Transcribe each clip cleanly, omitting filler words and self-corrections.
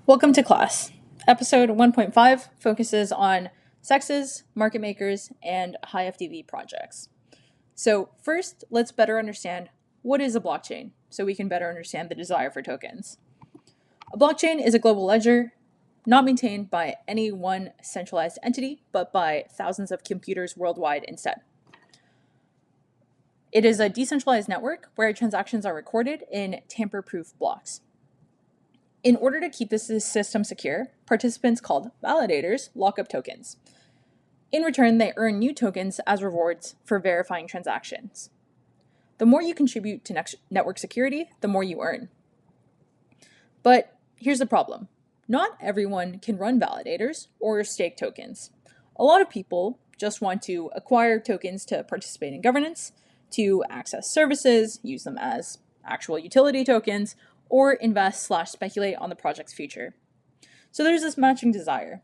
Welcome to class. Episode 1.5 focuses on sexes, market makers, and high FDV projects. So first, let's better understand what is a blockchain so we can better understand the desire for tokens. A blockchain is a global ledger not maintained by any one centralized entity, but by thousands of computers worldwide instead. It is a decentralized network where transactions are recorded in tamper-proof blocks. In order to keep this system secure, participants called validators lock up tokens. In return, they earn new tokens as rewards for verifying transactions. The more you contribute to network security, the more you earn. But here's the problem. Not everyone can run validators or stake tokens. A lot of people just want to acquire tokens to participate in governance, to access services, use them as actual utility tokens, or invest/speculate on the project's future. So there's this matching desire.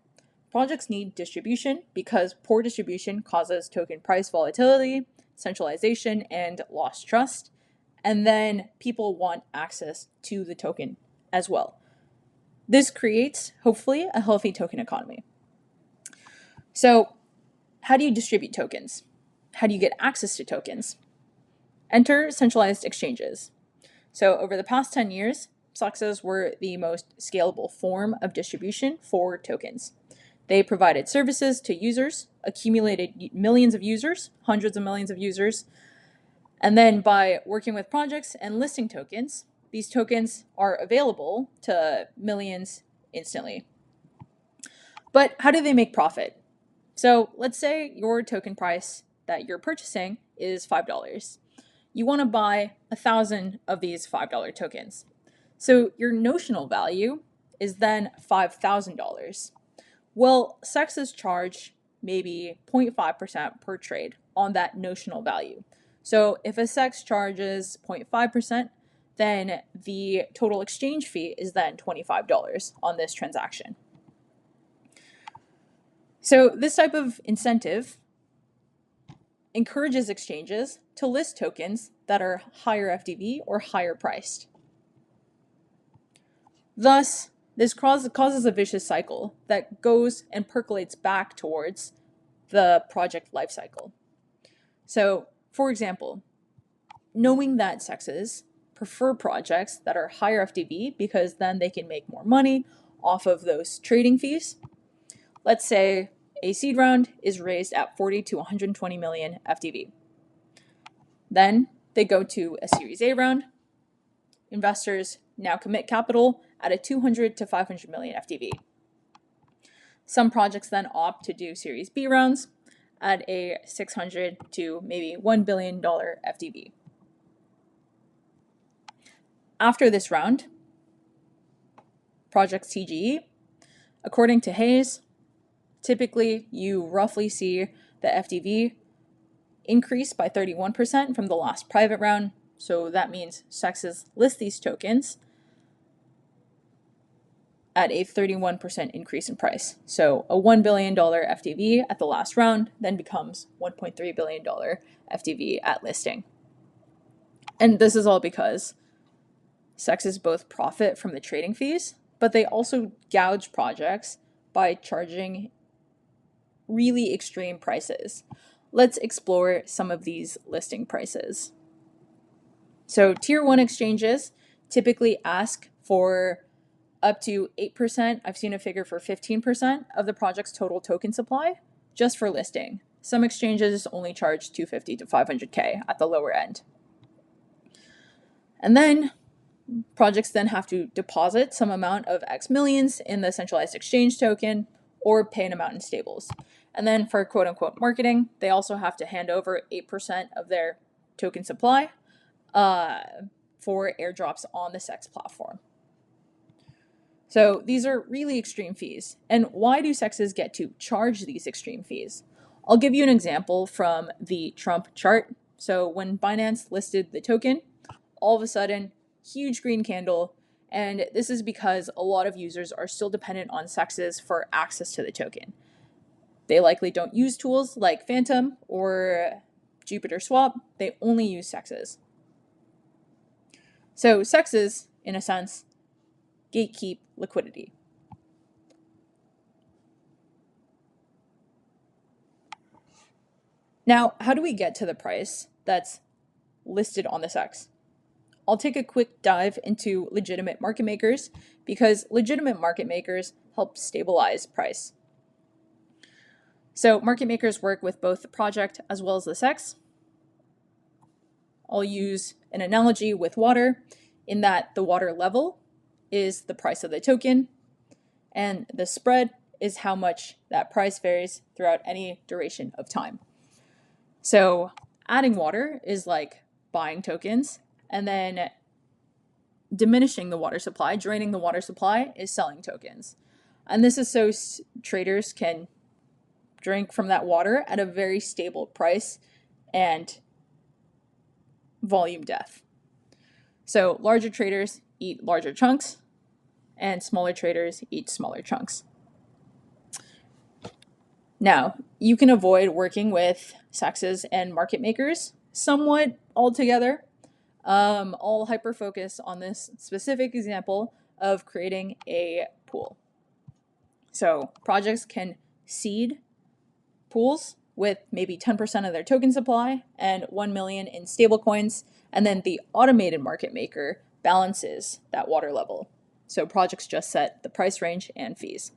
Projects need distribution because poor distribution causes token price volatility, centralization, and lost trust. And then people want access to the token as well. This creates, hopefully, a healthy token economy. So how do you distribute tokens? How do you get access to tokens? Enter centralized exchanges. So over the past 10 years, CEXs were the most scalable form of distribution for tokens. They provided services to users, accumulated millions of users, hundreds of millions of users, and then by working with projects and listing tokens, these tokens are available to millions instantly. But how do they make profit? So let's say your token price that you're purchasing is $5. You want to buy 1,000 of these $5 tokens. So your notional value is then $5,000. Well, CEXs charge maybe 0.5% per trade on that notional value. So if a CEX charges 0.5%, then the total exchange fee is then $25 on this transaction. So this type of incentive encourages exchanges to list tokens that are higher FDV or higher priced. Thus, this causes a vicious cycle that goes and percolates back towards the project lifecycle. So, for example, knowing that CEXs prefer projects that are higher FDV because then they can make more money off of those trading fees. Let's say a seed round is raised at 40 to 120 million FDV. Then they go to a Series A round. Investors now commit capital at a 200 to 500 million FDV. Some projects then opt to do Series B rounds at a 600 to maybe $1 billion FDV. After this round, projects TGE, according to Hayes, typically you roughly see the FDV increase by 31% from the last private round. So that means CEXs list these tokens at a 31% increase in price. So a $1 billion FDV at the last round then becomes $1.3 billion FDV at listing. And this is all because CEXs both profit from the trading fees, but they also gouge projects by charging really extreme prices. Let's explore some of these listing prices. So tier 1 exchanges typically ask for up to 8%. I've seen a figure for 15% of the project's total token supply just for listing. Some exchanges only charge $250 to $500K at the lower end. And then projects then have to deposit some amount of X millions in the centralized exchange token or pay an amount in stables. And then for quote unquote marketing, they also have to hand over 8% of their token supply for airdrops on the CEX platform. So these are really extreme fees. And why do CEXs get to charge these extreme fees? I'll give you an example from the Trump chart. So when Binance listed the token, all of a sudden, huge green candle. And this is because a lot of users are still dependent on CEXs for access to the token. They likely don't use tools like Phantom or Jupiter Swap. They only use CEXs. So sexes, in a sense, gatekeep liquidity. Now, how do we get to the price that's listed on the SEX? I'll take a quick dive into legitimate market makers because legitimate market makers help stabilize price. So market makers work with both the project as well as the SEX. I'll use an analogy with water in that the water level is the price of the token and the spread is how much that price varies throughout any duration of time. So adding water is like buying tokens, and then diminishing the water supply, draining the water supply, is selling tokens. And this is so traders can drink from that water at a very stable price and volume depth. So larger traders eat larger chunks and smaller traders eat smaller chunks. Now, you can avoid working with sexes and market makers somewhat altogether. I'll hyper focus on this specific example of creating a pool. So projects can seed pools with maybe 10% of their token supply and 1 million in stablecoins, and then the automated market maker balances that water level. So projects just set the price range and fees.